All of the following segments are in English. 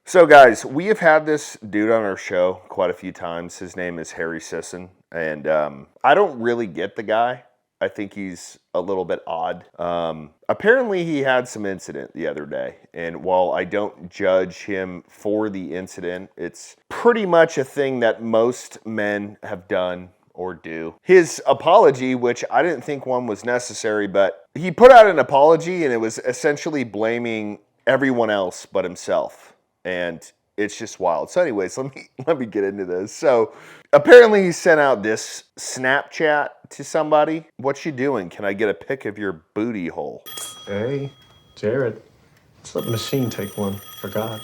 So, guys, we have had this dude on our show quite a few times. His name is Harry Sisson, and I don't really get the guy. I think he's a little bit odd. Apparently, he had some incident the other day, and while I don't judge him for the incident, it's pretty much a thing that most men have done or do. His apology, which I didn't think one was necessary, but he put out an apology, and it was essentially blaming everyone else but himself. And it's just wild. So anyways, let me get into this. So apparently he sent out this Snapchat to somebody. What you doing? Can I get a pic of your booty hole? Hey, Jared. Let's let the machine take one, for God.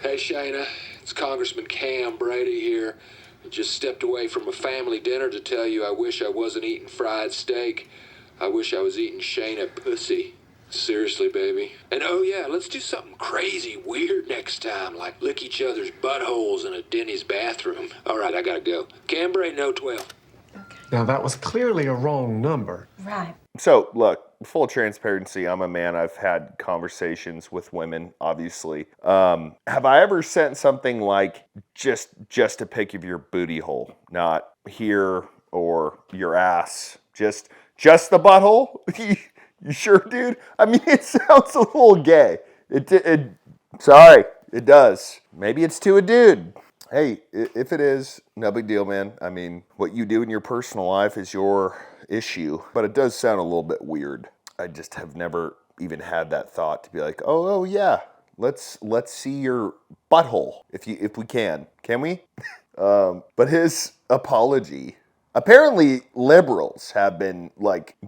Hey, Shayna. It's Congressman Cam Brady here. I just stepped away from a family dinner to tell you I wish I wasn't eating fried steak. I wish I was eating Shayna pussy. Seriously, baby. And oh yeah, let's do something crazy weird next time, like lick each other's buttholes in a Denny's bathroom. All right, I gotta go. Cambrai, no 12. Okay. Now, that was clearly a wrong number. Right. So, look, full transparency, I'm a man. I've had conversations with women, obviously. Have I ever sent something like just a pic of your booty hole? Not here or your ass. Just the butthole? You sure, dude? I mean, it sounds a little gay. Sorry, it does. Maybe it's to a dude. Hey, if it is, no big deal, man. I mean, what you do in your personal life is your issue, but it does sound a little bit weird. I just have never even had that thought to be like, oh yeah, let's see your butthole if we can we? But his apology. Apparently, liberals have been,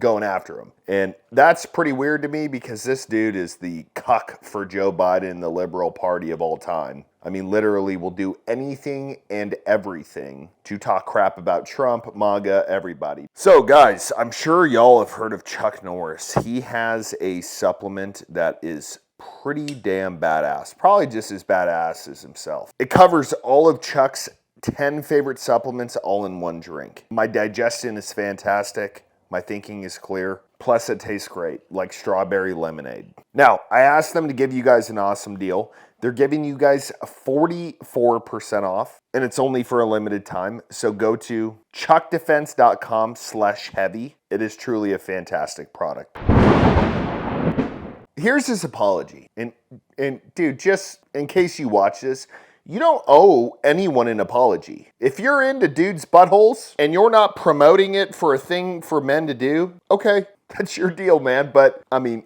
going after him. And that's pretty weird to me because this dude is the cuck for Joe Biden, the liberal party of all time. I mean, literally will do anything and everything to talk crap about Trump, MAGA, everybody. So, guys, I'm sure y'all have heard of Chuck Norris. He has a supplement that is pretty damn badass. Probably just as badass as himself. It covers all of Chuck's 10 favorite supplements all in one drink. My digestion is fantastic. My thinking is clear. Plus it tastes great, like strawberry lemonade. Now, I asked them to give you guys an awesome deal. They're giving you guys 44% off, and it's only for a limited time. So go to chuckdefense.com/heavy. It is truly a fantastic product. Here's his apology. And dude, just in case you watch this, you don't owe anyone an apology. If you're into dudes' buttholes and you're not promoting it for a thing for men to do, okay, that's your deal, man. But, I mean,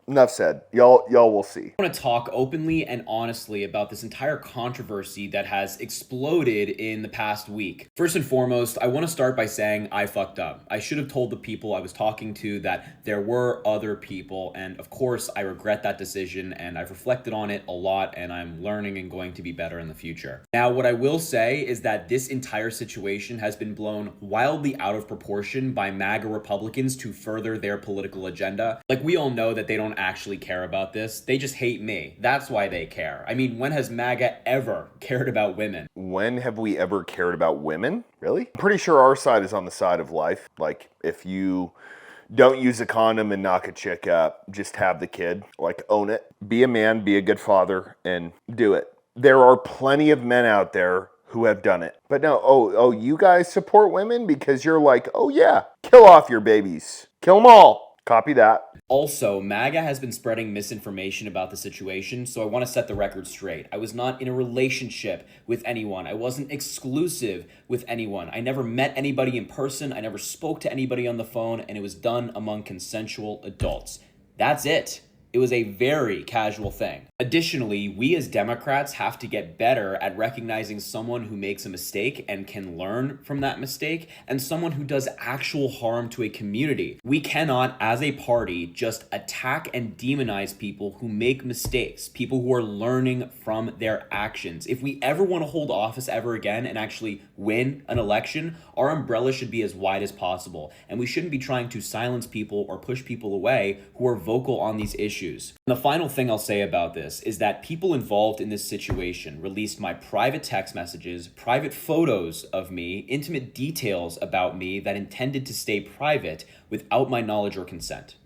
enough said. Y'all will see. I want to talk openly and honestly about this entire controversy that has exploded in the past week. First and foremost, I want to start by saying I fucked up. I should have told the people I was talking to that there were other people, and of course I regret that decision, and I've reflected on it a lot, and I'm learning and going to be better in the future. Now, what I will say is that this entire situation has been blown wildly out of proportion by MAGA Republicans to further their political agenda. Like, we all know that they don't actually care about this. They just hate me. That's why they care. I mean, when has MAGA ever cared about women? When have we ever cared about women? Really? I'm pretty sure our side is on the side of life. Like, if you don't use a condom and knock a chick up, just have the kid. Like, own it. Be a man, be a good father, and do it. There are plenty of men out there who have done it. But no, you guys support women because you're like, oh yeah, kill off your babies. Kill them all. Copy that. Also, MAGA has been spreading misinformation about the situation, so I want to set the record straight. I was not in a relationship with anyone. I wasn't exclusive with anyone. I never met anybody in person. I never spoke to anybody on the phone, and it was done among consensual adults. That's it. It was a very casual thing. Additionally, we as Democrats have to get better at recognizing someone who makes a mistake and can learn from that mistake, and someone who does actual harm to a community. We cannot, as a party, just attack and demonize people who make mistakes, people who are learning from their actions. If we ever want to hold office ever again and actually win an election, our umbrella should be as wide as possible, and we shouldn't be trying to silence people or push people away who are vocal on these issues. And the final thing I'll say about this is that people involved in this situation released my private text messages, private photos of me, intimate details about me that intended to stay private without my knowledge or consent.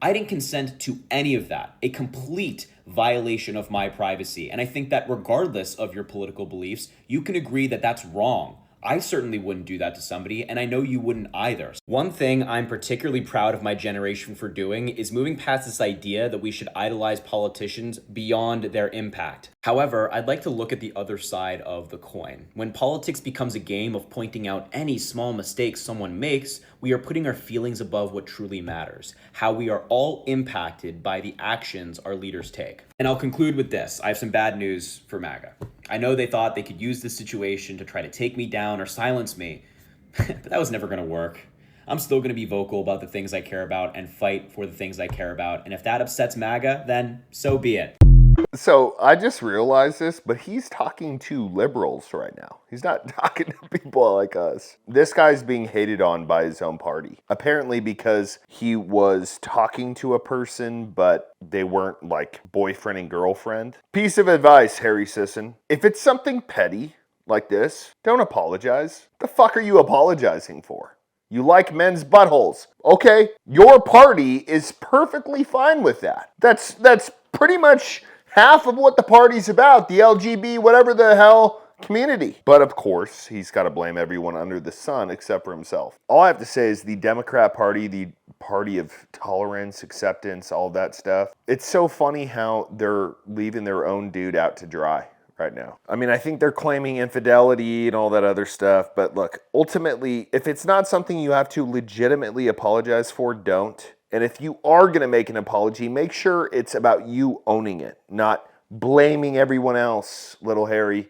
I didn't consent to any of that. A complete violation of my privacy. And I think that regardless of your political beliefs, you can agree that that's wrong. I certainly wouldn't do that to somebody, and I know you wouldn't either. One thing I'm particularly proud of my generation for doing is moving past this idea that we should idolize politicians beyond their impact. However, I'd like to look at the other side of the coin. When politics becomes a game of pointing out any small mistakes someone makes, we are putting our feelings above what truly matters, how we are all impacted by the actions our leaders take. And I'll conclude with this. I have some bad news for MAGA. I know they thought they could use this situation to try to take me down or silence me, but that was never going to work. I'm still going to be vocal about the things I care about and fight for the things I care about. And if that upsets MAGA, then so be it. So I just realized this, but he's talking to liberals right now. He's not talking to people like us. This guy's being hated on by his own party. Apparently because he was talking to a person, but they weren't like boyfriend and girlfriend. Piece of advice, Harry Sisson. If it's something petty like this, don't apologize. The fuck are you apologizing for? You like men's buttholes. Okay, your party is perfectly fine with that. That's pretty much half of what the party's about, the LGB, whatever the hell community. But of course, he's got to blame everyone under the sun except for himself. All I have to say is the Democrat Party, the party of tolerance, acceptance, all that stuff. It's so funny how they're leaving their own dude out to dry right now. I mean, I think they're claiming infidelity and all that other stuff. But look, ultimately, if it's not something you have to legitimately apologize for, don't. And if you are going to make an apology, make sure it's about you owning it, not blaming everyone else, little Harry.